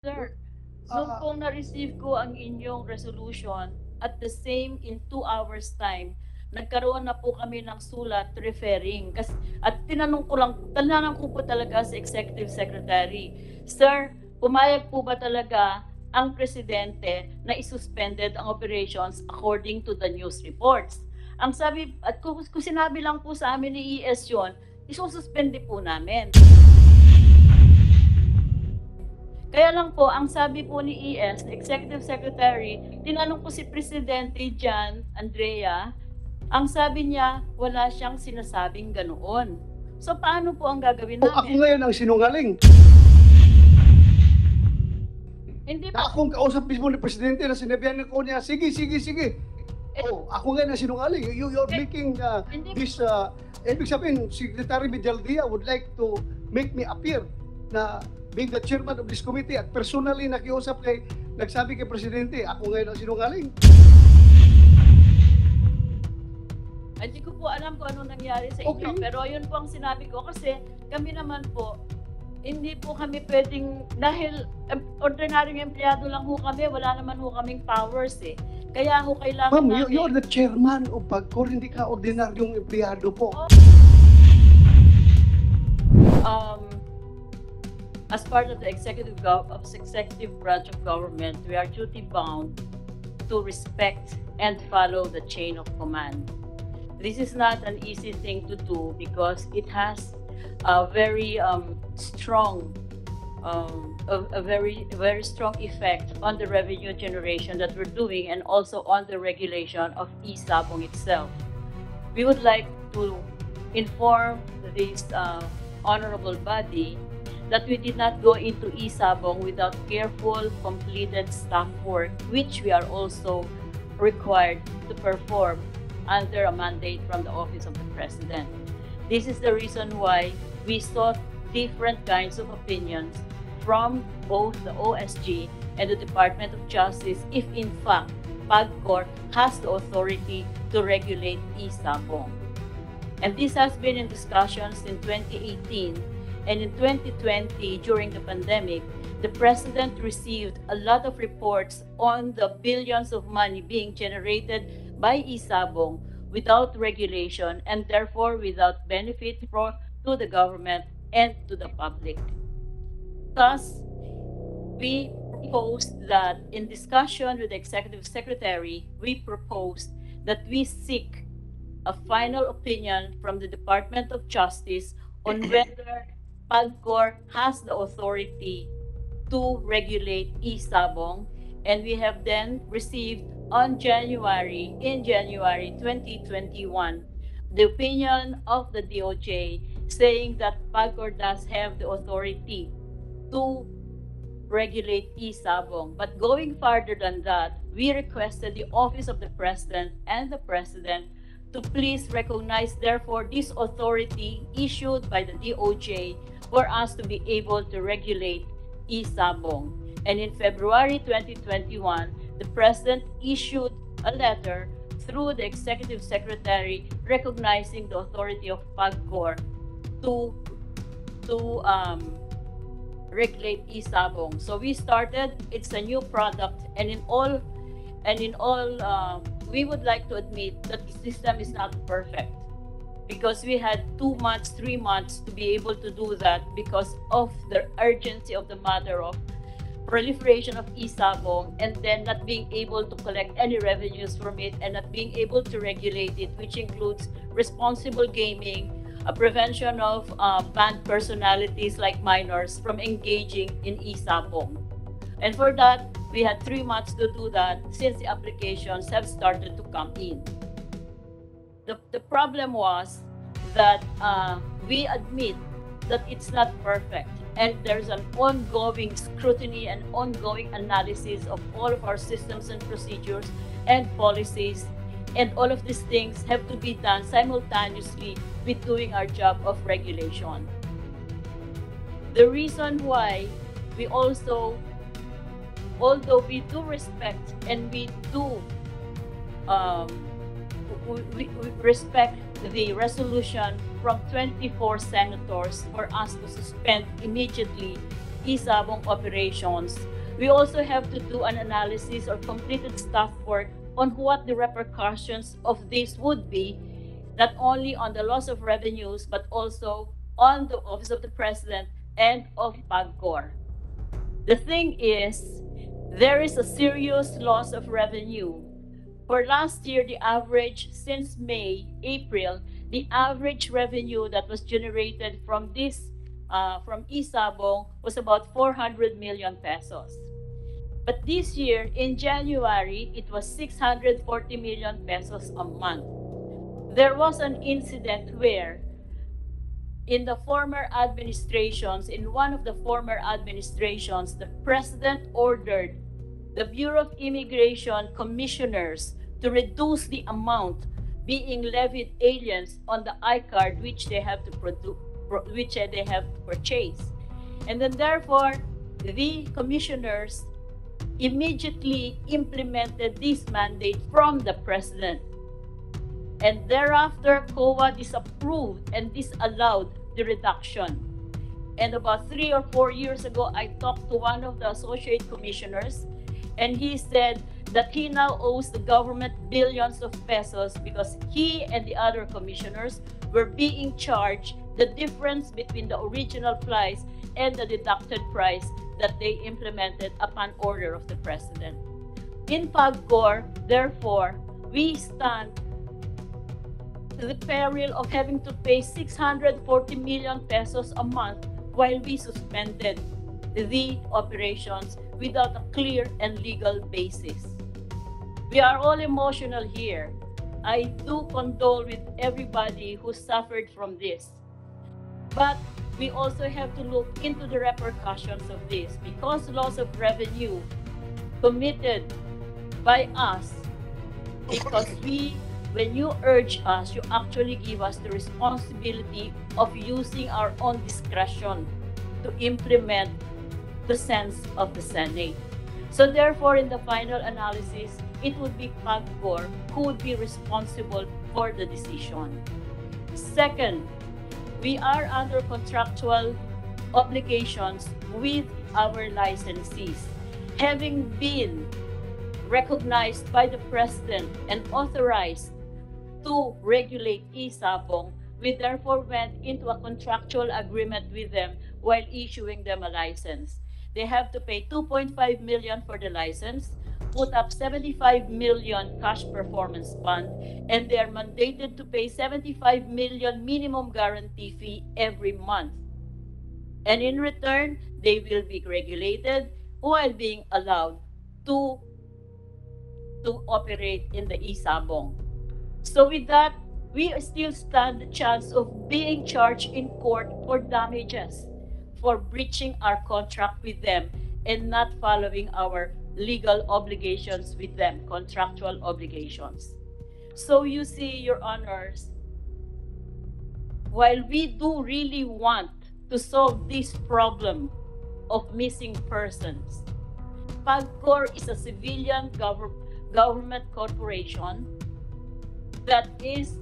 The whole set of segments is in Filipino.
Sir, so kung na-receive ko ang inyong resolution, at the same in 2 hours time, nagkaroon na po kami ng sulat referring. At tinanong ko po talaga sa Executive Secretary, Sir, pumayag po ba talaga ang Presidente na isuspended ang operations according to the news reports? Ang sabi, at kung sinabi lang po sa amin ni ES yun, isususpende po namin. Kaya lang po, ang sabi po ni ES, Executive Secretary, tinanong ko si Presidente Jan Andrea, ang sabi niya, wala siyang sinasabing ganoon. So paano po ang gagawin O ako namin? ngayon ang sinungaling. Hindi Na po. akong kausap mismo ni Presidente na sinabihan ko niya, sige. Oh, ako ngayon ang sinungaling. You're making Hindi this, ibig sabihin, Secretary Medialdia would like to make me appear na being the chairman of this committee at personally nakiusap nagsabi kay Presidente, ako ngayon ang sinungaling. Hindi ko po alam kung anong nangyari sa inyo, Okay. pero yun po ang sinabi ko kasi kami naman po, hindi po kami pwedeng, dahil ordinaryong empleyado lang ho kami, wala naman ho kaming powers eh. Kaya ho kailangan Ma'am, namin... you're the chairman of PAGCOR, hindi ka ordinaryong empleyado po. As part of the executive branch of government, we are duty bound to respect and follow the chain of command. This is not an easy thing to do because it has a very strong, a very strong effect on the revenue generation that we're doing and also on the regulation of e-Sabong itself. We would like to inform this honorable body that we did not go into e-Sabong without careful, completed staff work, which we are also required to perform under a mandate from the Office of the President. This is the reason why we sought different kinds of opinions from both the OSG and the Department of Justice if in fact PAGCOR has the authority to regulate e-Sabong. And this has been in discussions in 2018, and in 2020, during the pandemic, the President received a lot of reports on the billions of money being generated by e-Sabong without regulation and therefore without benefit to the government and to the public. Thus, we proposed that in discussion with the Executive Secretary, we proposed that we seek a final opinion from the Department of Justice on whether PAGCOR has the authority to regulate e-Sabong, and we have then received in January 2021 the opinion of the DOJ saying that PAGCOR does have the authority to regulate e-Sabong. But going further than that, we requested the Office of the President and the President to please recognize, therefore, this authority issued by the DOJ for us to be able to regulate e-Sabong. And in February 2021, the President issued a letter through the Executive Secretary recognizing the authority of PAGCOR to regulate e-Sabong. So we started, it's a new product, and in all, we would like to admit that the system is not perfect because we had 2 months, 3 months to be able to do that because of the urgency of the matter of proliferation of e-Sabong and then not being able to collect any revenues from it and not being able to regulate it, which includes responsible gaming, a prevention of banned personalities like minors from engaging in e-Sabong. And for that, we had 3 months to do that since the applications have started to come in. The problem was that we admit that it's not perfect and there's an ongoing scrutiny and ongoing analysis of all of our systems and procedures and policies, and all of these things have to be done simultaneously with doing our job of regulation. The reason why we also, although we do respect and we do we respect the resolution from 24 senators for us to suspend immediately Isabong operations, we also have to do an analysis or completed staff work on what the repercussions of this would be, not only on the loss of revenues, but also on the Office of the President and of PAGCOR. The thing is, there is a serious loss of revenue. For last year, the average since May, April, the average revenue that was generated from this, from Isabong was about 400 million pesos. But this year, in January, it was 640 million pesos a month. There was an incident where in the former administrations, in one of the former administrations, the president ordered the Bureau of Immigration commissioners to reduce the amount being levied aliens on the I-card which they have to produce, which they have to purchase. And then therefore, the commissioners immediately implemented this mandate from the president. And thereafter, COA disapproved and disallowed the reduction. And about 3 or 4 years ago, I talked to one of the associate commissioners, and he said that he now owes the government billions of pesos because he and the other commissioners were being charged the difference between the original price and the deducted price that they implemented upon order of the president. In PAGCOR, therefore, we stand to the peril of having to pay 640 million pesos a month while we suspended the operations without a clear and legal basis. We are all emotional here. I do condole with everybody who suffered from this. But we also have to look into the repercussions of this because loss of revenue committed by us, because when you urge us, you actually give us the responsibility of using our own discretion to implement the sense of the Senate. So therefore, in the final analysis, it would be PAGCOR who would be responsible for the decision. Second, we are under contractual obligations with our licensees. Having been recognized by the President and authorized to regulate Isabong, we therefore went into a contractual agreement with them while issuing them a license. They have to pay 2.5 million for the license, put up 75 million cash performance fund, and they are mandated to pay 75 million minimum guarantee fee every month. And in return, they will be regulated while being allowed to operate in the Isabong. So with that, we still stand the chance of being charged in court for damages for breaching our contract with them and not following our legal obligations with them, contractual obligations. So you see, Your Honors, while we do really want to solve this problem of missing persons, PAGCOR is a civilian government corporation that is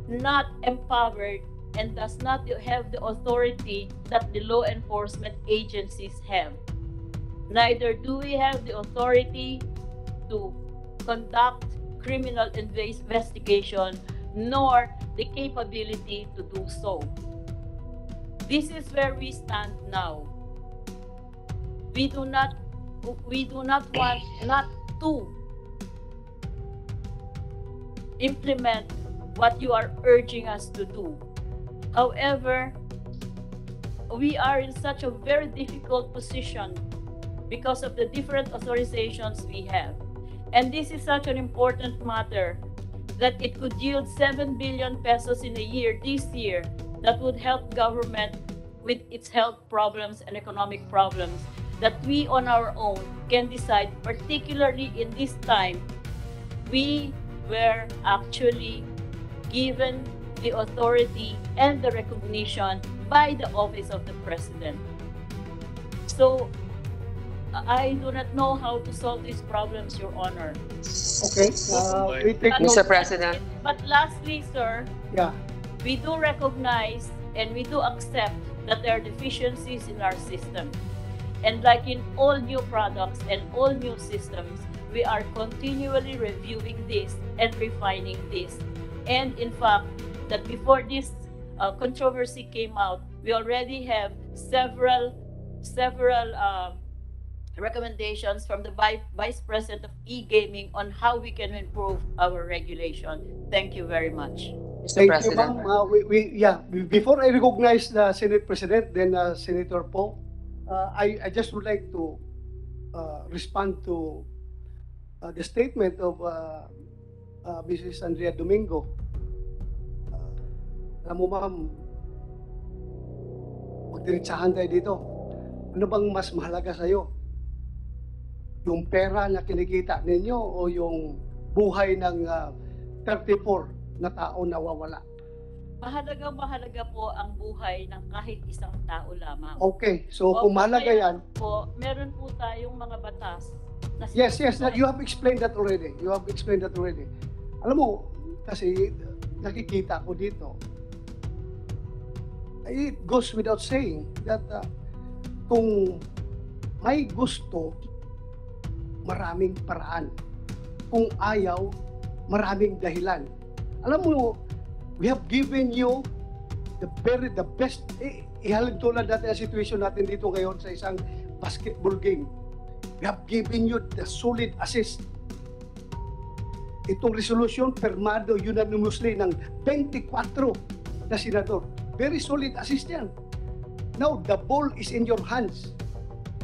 not empowered and does not have the authority that the law enforcement agencies have. Neither do we have the authority to conduct criminal investigation, nor the capability to do so. This is where we stand now. We do not want not to implement what you are urging us to do. However, we are in such a very difficult position because of the different authorizations we have. And this is such an important matter that it could yield 7 billion pesos in a year this year that would help government with its health problems and economic problems that we on our own can decide, particularly in this time. We were actually given the authority and the recognition by the Office of the President. So I do not know how to solve these problems, Your Honor. Okay. We take Mr. note. President. But lastly, sir, Yeah. we do recognize and we do accept that there are deficiencies in our system. And like in all new products and all new systems, we are continually reviewing this and refining this. And in fact, that before this controversy came out, we already have several recommendations from the Vice President of e-gaming on how we can improve our regulation. Thank you very much. Mr. Thank you, President. ma'am. Before I recognize the Senate President, then Senator Poe, I just would like to respond to the statement of Mrs. Andrea Domingo. Alam mo, ma'am, magdiretsahan tayo dito. Ano bang mas mahalaga sa'yo? Yung pera na kinikita ninyo o yung buhay ng 34 na tao nawawala? Mahalaga po ang buhay ng kahit isang tao lamang. Okay, so kung mahalaga yan, po, meron po tayong mga batas. Na yes, you have explained that already. Alam mo, kasi nakikita ko dito, it goes without saying that kung may gusto, maraming paraan. Kung ayaw, maraming dahilan. Alam mo, we have given you the best. Ihalin tulad natin ang situation natin dito ngayon sa isang basketball game. We have given you the solid assist. Itong resolution, permado unanimously ng 24 na senador. Very solid assist yan. Now, the ball is in your hands.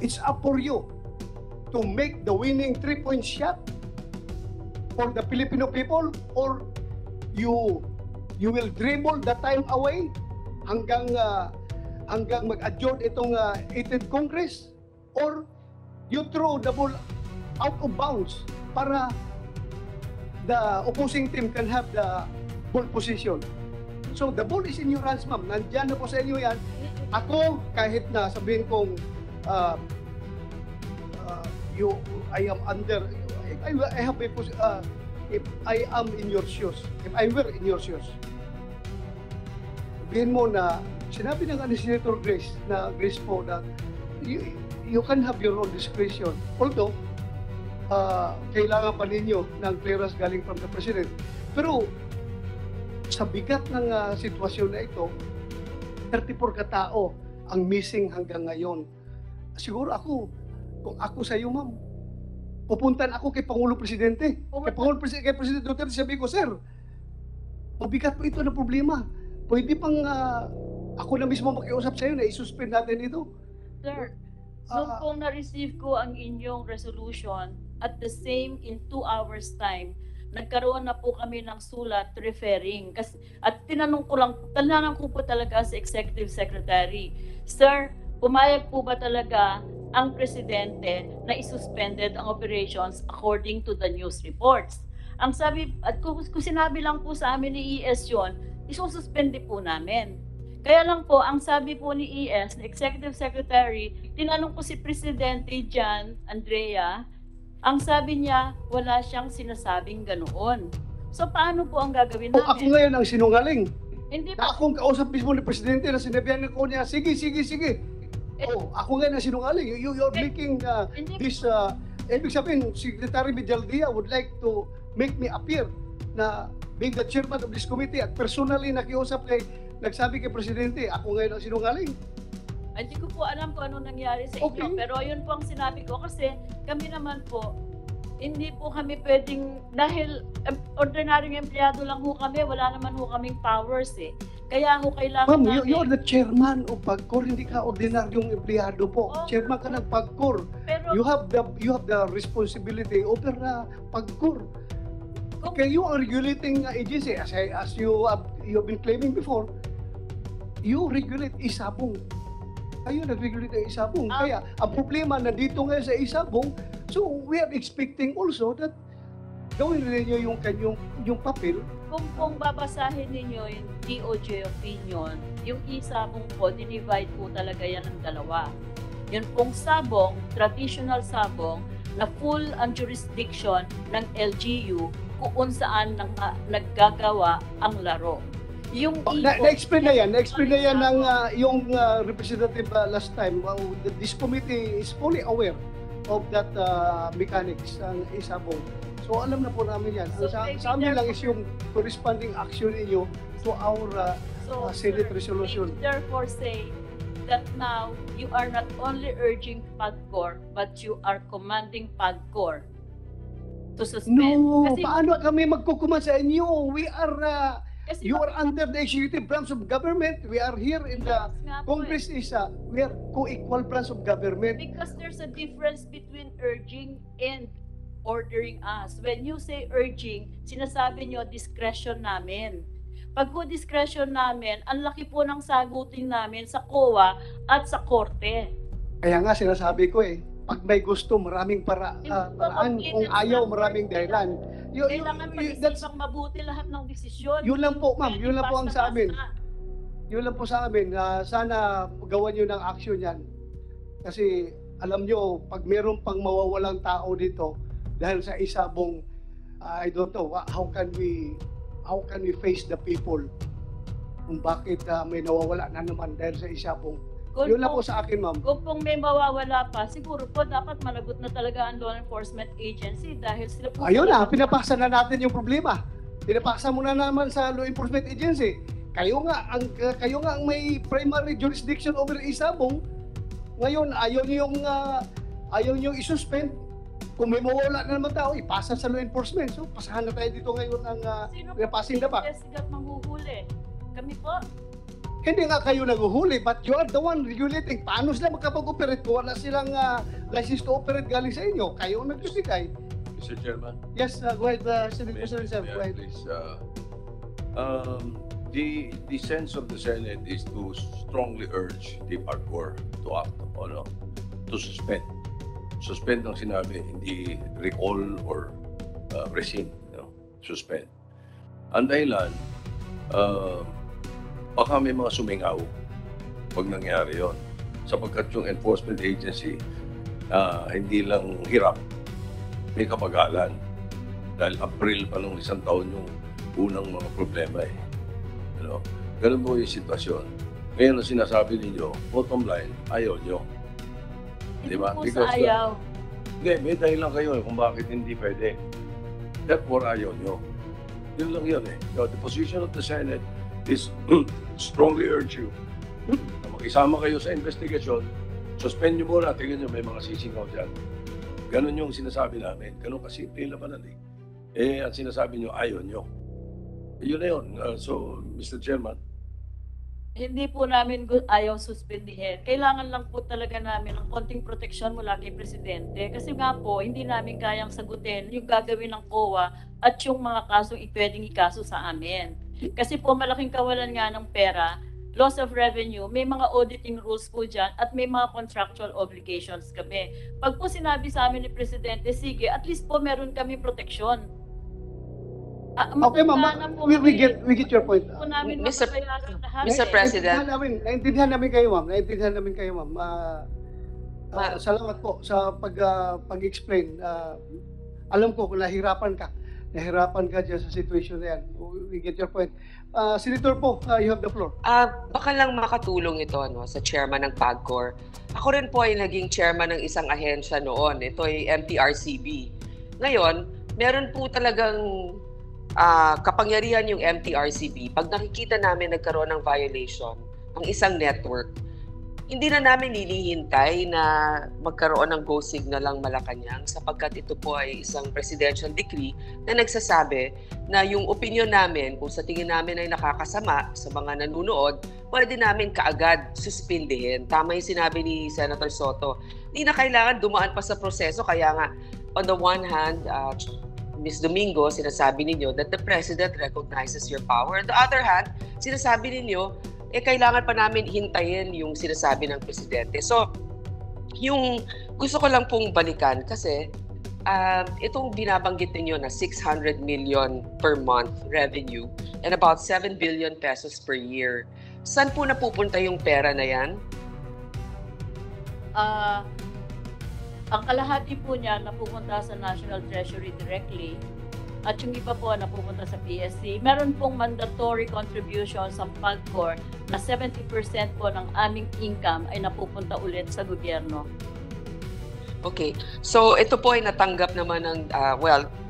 It's up for you to make the winning 3-point shot for the Filipino people, or you will dribble the time away hanggang mag-adjourn itong 18th Congress, or you throw the ball out of bounds para the opposing team can have the ball position. So the ball is in your hands, ma'am. Nandiyan na po sa inyo yan. Ako, kahit na sabihin kong I am under, I have a, if I am in your shoes, if I were in your shoes, sabihin mo na, sinabi ng ni Senator Grace po na you can have your own discretion. Although, kailangan pa ninyo ng clearance galing from the President. Pero, sa bigat ng sitwasyon na ito, 34 katao ang missing hanggang ngayon. Siguro kung ako sa iyo, ma'am, pupuntan ako kay Pangulong Presidente. Kay President Duterte, sabi ko, sir, mabigat po ito na problema. Pwede pang ako na mismo makiusap sa iyo na isuspend natin ito. Sir, nung pong na-receive ko ang inyong resolution, at the same in 2 hours time, nagkaroon na po kami ng sulat referring. At tinanong ko po talaga sa Executive Secretary, Sir, pumayag po ba talaga ang Presidente na isuspended ang operations according to the news reports? Ang sabi, at kung sinabi lang po sa amin ni ES yun, isususpende po namin. Kaya lang po, ang sabi po ni ES, na Executive Secretary, tinanong ko si Presidente Jan Andrea, ang sabi niya, wala siyang sinasabing ganoon. So, paano po ang gagawin namin? Ako ngayon ang sinungaling. Hindi Na po. akong kausap mismo ni Presidente na sinabihan ko niya, sige. Ako ngayon ang sinungaling. You're making Hindi this, ibig sabihin, Secretary Medjaldia would like to make me appear na being the chairman of this committee at personally nagsabi kay Presidente, ako ngayon ang sinungaling. Hindi ko po alam kung ano nangyari sa inyo. Okay. Pero yun po ang sinabi ko kasi kami naman po, hindi po kami pwedeng, dahil ordinaryong empleyado lang ho kami, wala naman ho kaming powers eh. Kaya ho kailangan Ma'am, namin. you're the chairman of PAGCOR, hindi ka ordinaryong empleyado po. Oh. Chairman ka ng PAGCOR. Pero You have the responsibility over PAGCOR. Okay, you are regulating agency as you have been claiming before. You regulate isabong. Kayo nag-regulate ng isabong. Kaya ang problema nandito ngayon sa isabong, so we are expecting also that gawin rin niyo yung papel. kung babasahin ninyo yung DOJ opinion, yung isabong po, dinivide po talaga yan ng dalawa. Yun pong sabong, traditional sabong, na full ang jurisdiction ng LGU kung saan naggagawa ang laro. Yung Na-explain na yan. Na-explain na yan ng yung representative last time. This committee is fully aware of that mechanics ng isabong. So alam na po namin yan. So, Sa amin lang is yung corresponding action ninyo to our Senate resolution. Therefore say that now you are not only urging PAGCOR, but you are commanding PAGCOR to suspend. No, paano kami magkukuman sa inyo? We are, you are under the executive branch of government. We are here in the Congress we are co-equal branch of government. Because there's a difference between urging and ordering us. When you say urging, sinasabi nyo discretion namin. Pag po discretion namin, ang laki po ng sagutin namin sa COA at sa korte. Kaya nga sinasabi ko pag may gusto, maraming paraan. Kung ayaw, maraming dahilan. Kailangan pag-isipang mabuti lahat ng desisyon. Yun lang po, ma'am. Yun lang po ang sa amin. Yun lang po sa amin. Sana gawan nyo ng action yan. Kasi alam nyo, pag meron pang mawawalang tao dito, dahil sa isabong, I don't know, how can we face the people kung bakit may nawawala na naman dahil sa isabong. Yun lang po sa akin, ma'am. Kung pong may mawawala pa, siguro po dapat managot na talaga ang law enforcement agency dahil sila po... Ayun na, pinapasa na natin yung problema. Pinapasa mo na naman sa law enforcement agency. Kayo nga ang may primary jurisdiction over isabong. Ngayon, ayaw niyo i-suspend. Kung may mawala na naman tao, ipasa sa law enforcement. So, pasahan na tayo dito ngayon ng passing the buck. Sino po manghuhuli? Kami po? Hindi nga kayo naghuhuli, but you are the one regulating. Paano sila makapag-operate kung wala silang license to operate galing sa inyo? Kayo ang nagbibigay. Mr. Chairman? Yes, go ahead, Senate President, sir. Go ahead. Please. The sense of the Senate is to strongly urge the PAGCOR to act on, to suspend. Suspend ang sinabi, hindi recall or rescind. Suspend. Ang dahilan, baka may mga sumingaw pag nangyari yon. Sapagkat yung enforcement agency, hindi lang hirap, may kapagalan. Dahil April pa nung isang taon yung unang mga problema Ganun po yung sitwasyon. Ngayon ang sinasabi ninyo, bottom line, ayaw nyo. Hindi po sa ayaw. Hindi, may dahilan kayo kung bakit hindi pwede. Therefore, ayaw nyo. Yun lang yun The position of the Senate is strongly urge you na makisama kayo sa investigation, suspend nyo muna, tingnan nyo, may mga sisingaw dyan. Ganun yung sinasabi namin. Ganun kasimple labanan ang sinasabi nyo, ayaw nyo. Yun na yun. So, Mr. Chairman. Hindi po namin ayaw suspendihin. Kailangan lang po talaga namin ng konting proteksyon mula kay Presidente. Kasi nga po, hindi namin kayang sagutin yung gagawin ng COA at yung mga kasong pwedeng ikaso sa amin. Kasi po malaking kawalan nga ng pera, loss of revenue, may mga auditing rules po dyan at may mga contractual obligations kami. Pag po sinabi sa amin ni Presidente, sige, at least po meron kami proteksyon. Okay, ma'am. We get your point. Mr. President. Naintindihan namin kayo, ma'am. Salamat po sa pag-explain. Alam ko kung nahirapan ka dyan sa situation na yan. We get your point. Senator po, you have the floor. Baka lang makatulong ito sa chairman ng PAGCOR. Ako rin po ay naging chairman ng isang ahensya noon. Ito ay MTRCB. Ngayon, meron po talagang kapangyarihan yung MTRCB. Pag nakikita namin nagkaroon ng violation ang isang network, hindi na namin nilihintay na magkaroon ng go signal ang Malacanang sapagkat ito po ay isang presidential decree na nagsasabi na yung opinion namin kung sa tingin namin ay nakakasama sa mga nanunood, pwede namin kaagad suspindihin. Tama yung sinabi ni Senator Soto. Hindi na kailangan dumaan pa sa proseso. Kaya nga, on the one hand, Ms. Domingo, sinasabi ninyo that the President recognizes your power. On the other hand, sinasabi ninyo, kailangan pa namin hintayin yung sinasabi ng Presidente. So, yung gusto ko lang pong balikan kasi itong binabanggit ninyo na 600 million per month revenue and about 7 billion pesos per year. Saan po napupunta yung pera na yan? Ang kalahati po niya napupunta sa National Treasury directly at yung iba po na pupunta sa PSC. Meron pong mandatory contribution sa PAGCOR na 70% po ng aming income ay napupunta ulit sa gobyerno. Okay. So, ito po ay natanggap naman ng,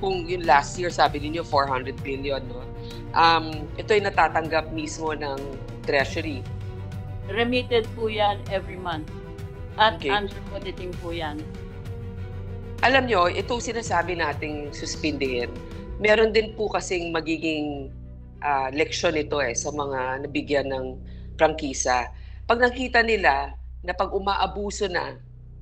kung yung last year, sabi niyo 400 billion, no? Ito ay natatanggap mismo ng Treasury. Remitted po yan every month. At Okay. under auditing po yan. Alam nyo, itong sinasabi nating suspindihin, meron din po kasing magiging leksyon ito sa mga nabigyan ng prangkisa. Pag nakita nila na pag umaabuso na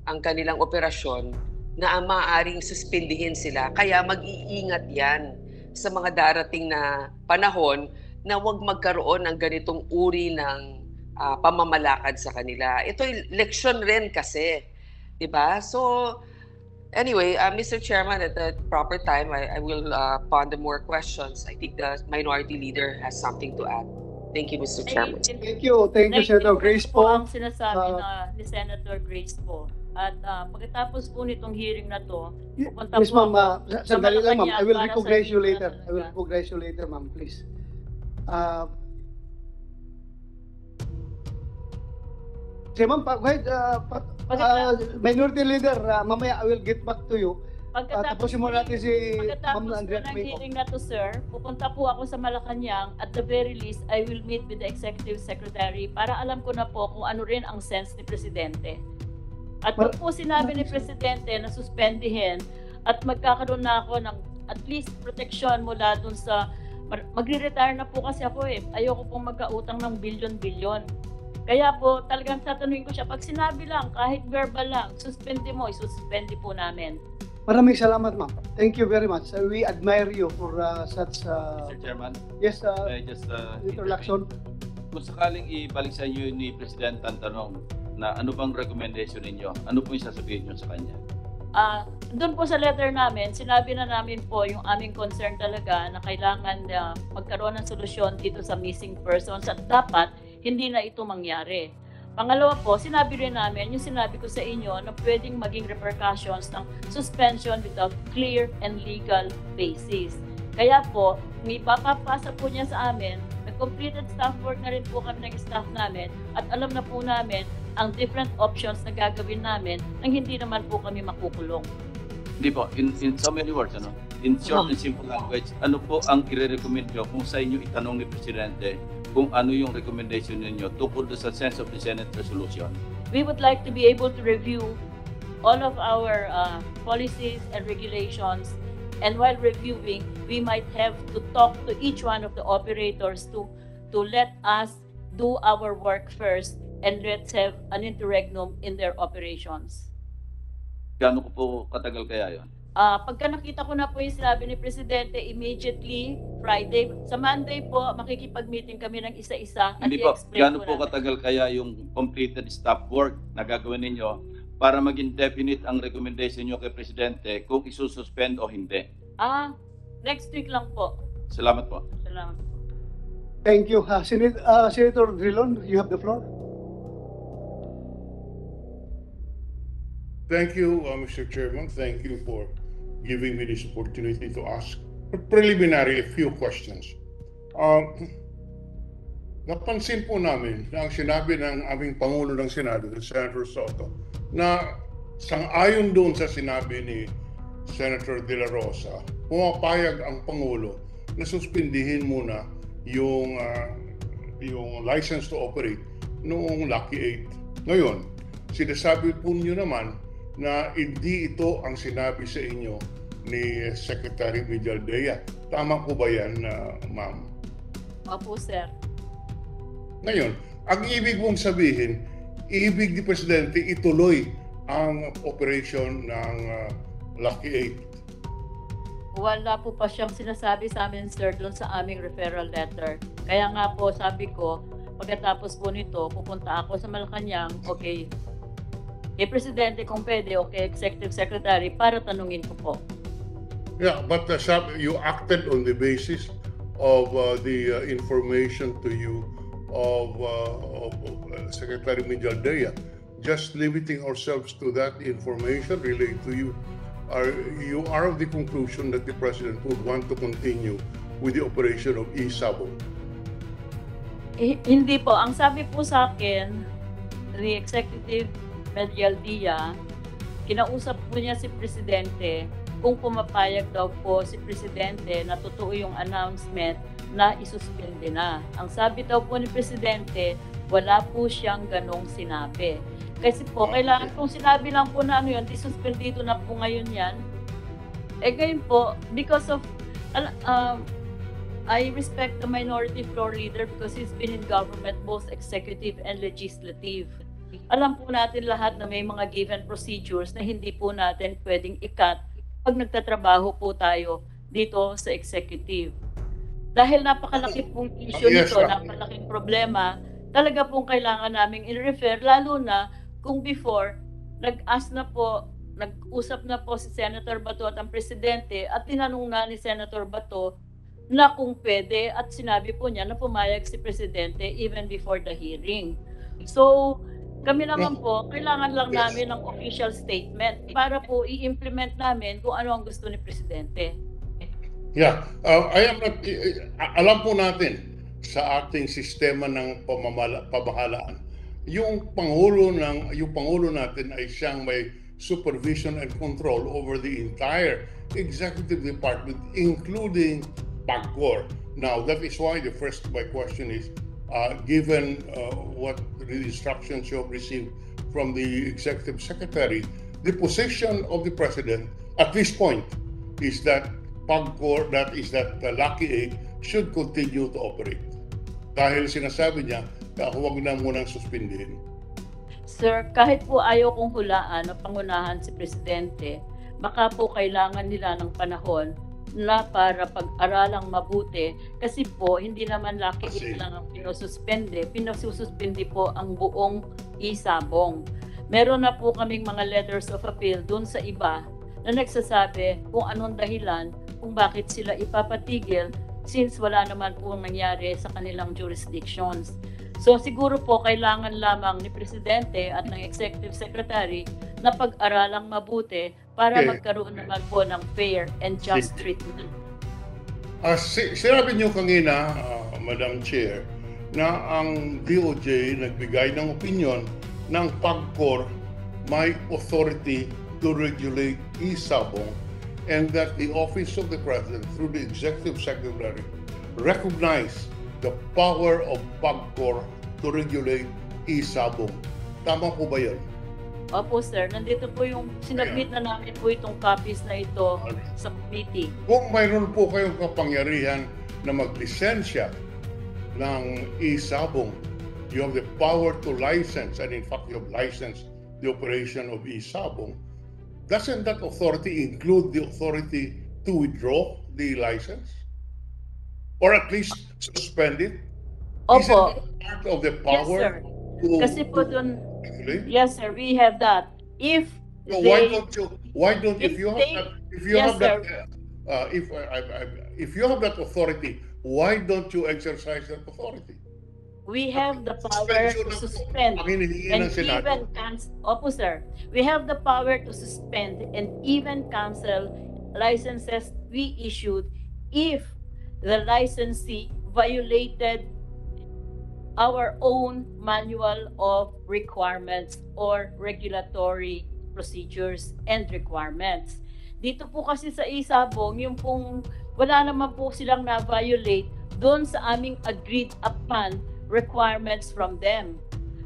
ang kanilang operasyon, na ang maaaring suspindihin sila, kaya mag-iingat yan sa mga darating na panahon na huwag magkaroon ng ganitong uri ng pamamalakad sa kanila. Ito'y leksyon rin kasi, di ba? So, anyway, Mr. Chairman, at the proper time, I will ponder more questions. I think the minority leader has something to add. Thank you, Mr. Chairman. Thank you, Senator Grace po. Ang sinasabi ni Senator Grace po. At pagkatapos po nitong hearing na to, pupunta Yes, po ma'am. ako Sandali lang, ma'am. I will Malacanang recognize you para sa later. hearing I will talaga. recognize you later, ma'am, please. Sige, ma'am, Minority Leader, mamaya I will get back to you. Tapusin mo natin si Ma'am Pagkatapos po Andrea ng Tumico. hearing na to, sir, pupunta po ako sa Malacanang. At the very least, I will meet with the Executive Secretary para alam ko na po kung ano rin ang sense ni Presidente. At pag po sinabi ni Presidente na suspendihin at magkakaroon na ako ng at least protection mula dun sa magre-retire na po kasi ako Ayoko pong magkautang ng bilyon-bilyon. Kaya po talagang tatanungin ko siya, pag sinabi lang, kahit verbal lang, suspende mo, isuspende po namin. Maraming salamat, ma'am. Thank you very much. We admire you for such... Mr. Chairman, yes, may I just Senator Lacson. kung sakaling ibalik sa inyo ni Presidente ang tanong na ano bang recommendation ninyo, ano po yung sasabihin nyo sa kanya? Doon po sa letter namin, sinabi na namin po yung aming concern talaga na kailangan magkaroon ng solusyon dito sa missing persons at dapat hindi na ito mangyari. Pangalawa po, sinabi rin namin, yung sinabi ko sa inyo na pwedeng maging repercussions ng suspension without clear and legal basis. Kaya po, may papapasa po niya sa amin, completed staff work na rin po kami ng staff namin at alam na po namin ang different options na gagawin namin nang hindi naman po kami makukulong. Hindi po, in so many words, in short and simple language, ano po ang i-recommend nyo kung sa inyo itanong ni Presidente kung ano yung recommendation ninyo tungkol sa sense of the Senate resolution? We would like to be able to review all of our policies and regulations, and while reviewing, we might have to talk to each one of the operators to let us do our work first and let's have an interregnum in their operations. Gaano ko po katagal kaya yon? Pagka nakita ko na po yung sinabi ni Presidente, immediately, Friday, sa Monday po, makikipag-meeting kami ng isa-isa at Hindi po, i-explain gaano po namin. katagal kaya yung completed staff work na gagawin ninyo para maging definite ang recommendation nyo kay Presidente kung isususpend o hindi? Next week lang po. Salamat po. Salamat. Thank you. Senator Drilon, you have the floor. Thank you, Mr. Chairman. Thank you for giving me this opportunity to ask preliminary a few questions. Napansin po namin na ang sinabi ng aming Pangulo ng Senado, Senator Soto, na sang-ayon doon sa sinabi ni Senator De La Rosa, pumapayag ang Pangulo na suspindihin muna yung license to operate noong Lucky 8. Ngayon, sinasabi po niyo naman na hindi ito ang sinabi sa inyo ni Secretary Mijaldea. Tama po ba yan, ma'am? Opo, sir. Ngayon, ang ibig mong sabihin, ibig ni Presidente ituloy ang operation ng Lucky 8. Wala po pa siyang sinasabi sa amin, sir, doon sa aming referral letter. Kaya nga po, sabi ko, pagkatapos po nito, pupunta ako sa Malacanang, okay, Presidente kung pwede, okay, Executive Secretary, para tanungin ko po. Yeah, but you acted on the basis of the information to you of Secretary Mijaldea. Just limiting ourselves to that information relayed to you you are of the conclusion that the President would want to continue with the operation of e-Sabong? Hindi po. Ang sabi po sa akin, the Executive Medial Dia, kinausap po niya si Presidente kung pumapayag daw po si Presidente na totoo yung announcement na isuspende na. Ang sabi daw po ni Presidente, wala po siyang ganong sinabi. Kasi po, kailangan kung sinabi lang po na ano yun, isuspendido na po ngayon yan. Eh ngayon po, because of, I respect the minority floor leader because he's been in government, both executive and legislative. Alam po natin lahat na may mga given procedures na hindi po natin pwedeng i-cut pag nagtatrabaho po tayo dito sa executive. Dahil napakalaki pong issue Yes, nito, ma'am. napakalaking problema, talaga pong kailangan naming i-refer, lalo na kung before, nag-usap na po si Senator Bato at ang Presidente at tinanong na ni Senator Bato na kung pwede at sinabi po niya na pumayag si Presidente even before the hearing. So, kami naman po, kailangan lang namin ng official statement para po i-implement namin kung ano ang gusto ni Presidente. Yeah, alam po natin sa ating sistema ng pamahalaan, yung pangulo natin ay siyang may supervision and control over the entire executive department, including PAGCOR. Now, that is why my question is, given what the instructions you have received from the executive secretary, the position of the president at this point is that PAGCOR, that Lucky 8, should continue to operate. Dahil sinasabi niya, huwag na munang suspindihin. Sir, kahit po ayaw kong hulaan o pangunahan si Presidente, baka po kailangan nila ng panahon na para pag-aralang mabuti kasi po hindi naman Lucky 8 lang ang pinususpende po ang buong e-Sabong. Meron na po kaming mga letters of appeal dun sa iba na nagsasabi kung anong dahilan kung bakit sila ipapatigil since wala naman po nangyari sa kanilang jurisdictions. So siguro po kailangan lamang ni Presidente at ng Executive Secretary na pag-aralang mabuti para magkaroon naman po ng fair and just treatment. Sinabi niyo kanina, Madam Chair, na ang DOJ nagbigay ng opinion ng PAGCOR may authority to regulate e-Sabong and that the Office of the President through the Executive Secretary recognize the power of PAGCOR to regulate e-Sabong. Tama po ba yan? Opo sir, nandito po yung sinabit na namin po itong copies na ito sa committee. Kung mayroon po kayong kapangyarihan na maglisensya ng e-Sabong, you have the power to license, and in fact you have licensed the operation of e-Sabong, doesn't that authority include the authority to withdraw the license? Or at least suspend it? Opo. Isn't that part of the power? Yes, sir. Kasi po dun, regulate? yes sir, we have that. If So they, if you have that authority, why don't you exercise that authority? we have the power to suspend Ang hinihingi and ng Senado. even cancel. Opo sir, we have the power to suspend and even cancel licenses we issued if the licensee violated our own manual of requirements or regulatory procedures and requirements. Dito po kasi sa e-Sabong, yung pong wala naman po silang na-violate doon sa aming agreed upon requirements from them.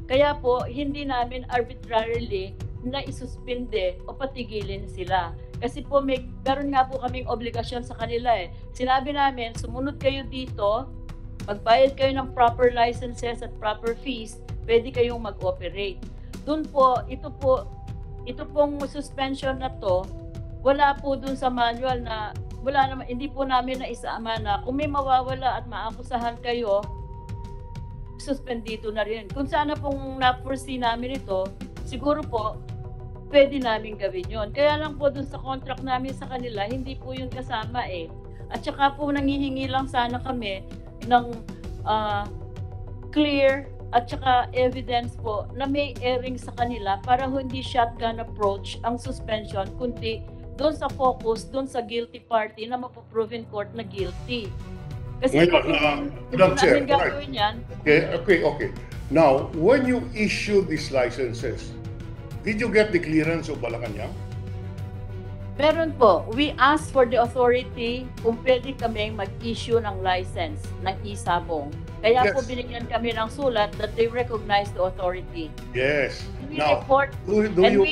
Kaya po, hindi namin arbitrarily na isuspinde o patigilin sila. Kasi po, meron nga po kaming obligasyon sa kanila eh. Sinabi namin, sumunod kayo dito, magbayad kayo ng proper licenses at proper fees, pwede kayong mag-operate. Doon po, ito pong suspension na to, wala po doon sa manual na, wala naman, hindi po namin na isama na kung may mawawala at maakusahan kayo, suspendido na rin. Kung sana pong na-foresee namin ito, siguro po, pwede namin gawin yon. Kaya lang po dun sa contract namin sa kanila, hindi po yun kasama eh. At saka po nangihingi lang sana kami ng clear at saka evidence po na may airing sa kanila para hindi shotgun approach ang suspension, kundi doon sa focus, doon sa guilty party na mapoprove in court na guilty. Kasi Ngayon, kung Madam Chair, namin gagawin yan, Okay. Now, when you issue these licenses, did you get the clearance of Malacanang? meron po, we ask for the authority kung pwede kaming mag-issue ng license ng isabong. Kaya po Yes. binigyan kami ng sulat that they recognize the authority. Yes. We Now, report do and you,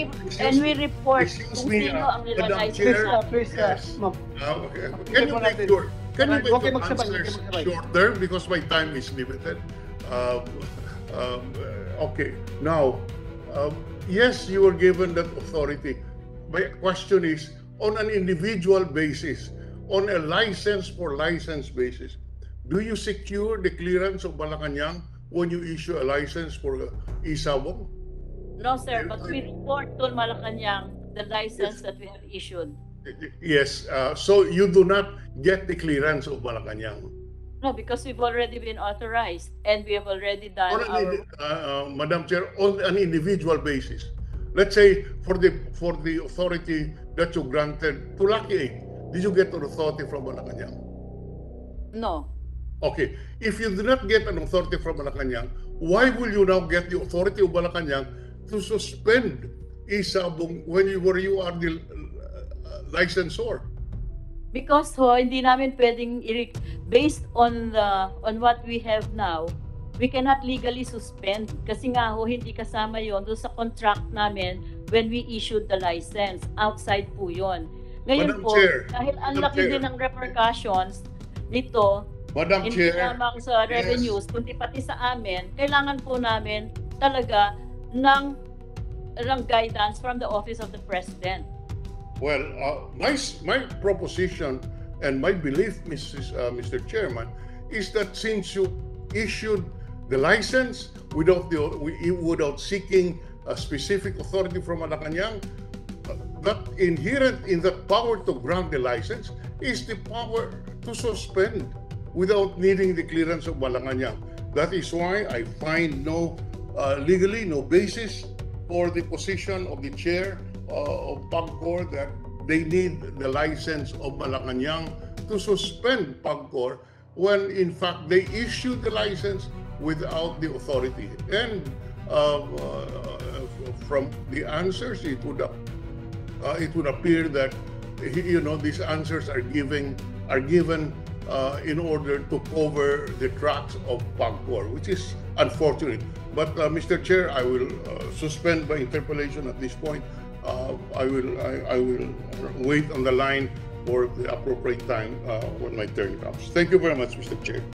we report excuse kung me, sino ang Madam nilalayas Chair, sa Please, Yes. ma'am. Okay. Can you make your Okay, magsabay, answers magsabay. shorter because my time is limited? Okay. Now, yes, you were given that authority. My question is, on an individual basis, on a license basis, do you secure the clearance of Malacanang when you issue a license for isabong? No, sir, but we report to Malacanang the license that we have issued. Yes. So you do not get the clearance of Malacanang. No, because we've already been authorized and we have already done On our... Madam Chair, on an individual basis, let's say for the authority that you granted to Lucky 8, did you get an authority from Malacanang? No. Okay. If you do not get an authority from Malacanang, why will you now get the authority of Malacanang to suspend isabong when you are the licensor? Because hindi namin pwedeng based on what we have now, we cannot legally suspend kasi nga hindi kasama yon doon sa contract namin when we issued the license. Outside po yon. Ngayon Madam po, Chair, dahil ang Madam laki Chair. din ng repercussions nito, Madam hindi Chair, lamang sa revenues, kundi pati sa amin, kailangan po namin talaga ng guidance from the Office of the President. well, my proposition and my belief, Mr. Chairman, is that since you issued the license without seeking a specific authority from Malacanang, that inherent in the power to grant the license is the power to suspend without needing the clearance of Malacanang. That is why I find legally no basis for the position of the chair of PAGCOR that they need the license of Malacanang to suspend PAGCOR when in fact they issued the license without the authority. And from the answers, it would appear that these answers are given in order to cover the tracks of PAGCOR, which is unfortunate. But Mr. Chair, I will suspend my interpellation at this point. I will wait on the line for the appropriate time when my turn comes. Thank you very much, Mr. Chair.